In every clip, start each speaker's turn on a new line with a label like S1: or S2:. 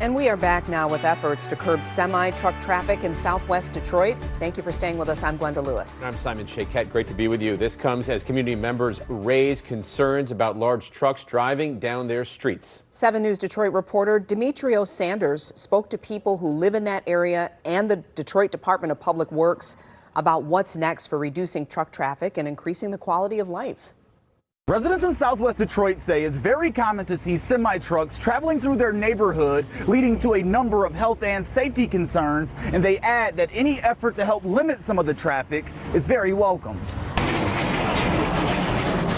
S1: And we are back now with efforts to curb semi-truck traffic in southwest Detroit. Thank you for staying with us. I'm Glenda Lewis.
S2: I'm Simon Shaquette. Great to be with you. This comes as community members raise concerns about large trucks driving down their streets. 7
S1: News Detroit reporter Demetrio Sanders spoke to people who live in that area and the Detroit Department of Public Works about what's next for reducing truck traffic and increasing the quality of life.
S3: Residents in southwest Detroit say it's very common to see semi-trucks traveling through their neighborhood, leading to a number of health and safety concerns, and they add that any effort to help limit some of the traffic is very welcomed.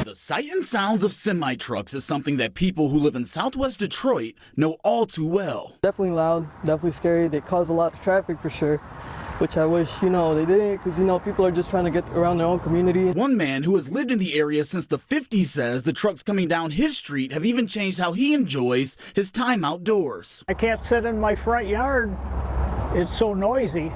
S3: The sight and sounds of semi-trucks is something that people who live in southwest Detroit know all too well.
S4: Definitely loud, definitely scary. They cause a lot of traffic for sure, which I wish, they didn't, because, people are just trying to get around their own community.
S3: One man who has lived in the area since the 50s says the trucks coming down his street have even changed how he enjoys his time outdoors.
S5: I can't sit in my front yard. It's so noisy.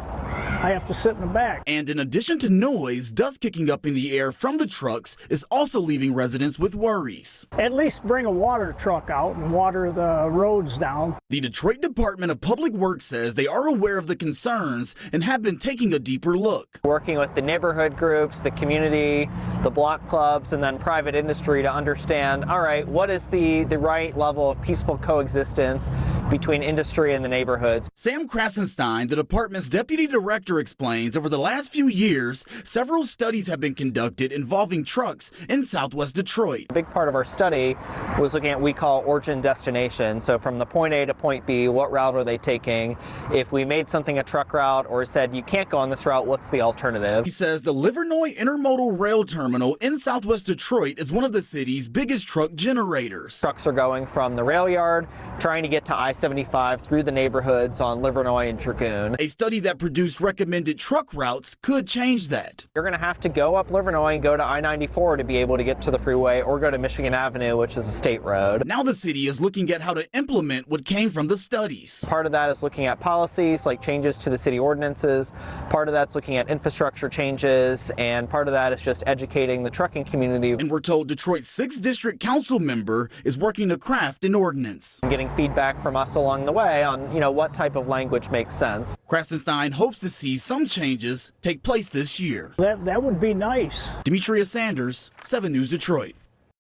S5: I have to sit in the back.
S3: And in addition to noise, dust kicking up in the air from the trucks is also leaving residents with worries.
S5: At least bring a water truck out and water the roads down.
S3: The Detroit Department of Public Works says they are aware of the concerns and have been taking a deeper look.
S6: Working with the neighborhood groups, the community, the block clubs, and then private industry to understand, all right, what is the right level of peaceful coexistence between industry and the neighborhoods.
S3: Sam Krasenstein, the department's deputy director, explains over the last few years, several studies have been conducted involving trucks in southwest Detroit.
S6: A big part of our study was looking at what we call origin destination. So from the point A to point B, what route are they taking? If we made something a truck route or said you can't go on this route, what's the alternative?
S3: He says the Livernois Intermodal Rail Terminal in southwest Detroit is one of the city's biggest truck generators.
S6: Trucks are going from the rail yard, trying to get to I-75 through the neighborhoods on Livernois and Dragoon.
S3: A study that produced recommended truck routes could change that.
S6: You're going to have to go up Livernois and go to I-94 to be able to get to the freeway, or go to Michigan Avenue, which is a state road.
S3: Now the city is looking at how to implement what came from the studies.
S6: Part of that is looking at policies like changes to the city ordinances. Part of that's looking at infrastructure changes, and part of that is just educating the trucking community.
S3: And we're told Detroit's 6th District Council member is working to craft an ordinance.
S6: Getting feedback from us along the way on, what type of language makes sense.
S3: Krasenstein hopes to see some changes take place this year.
S5: That would be nice.
S3: Demetrio Sanders, 7 News Detroit.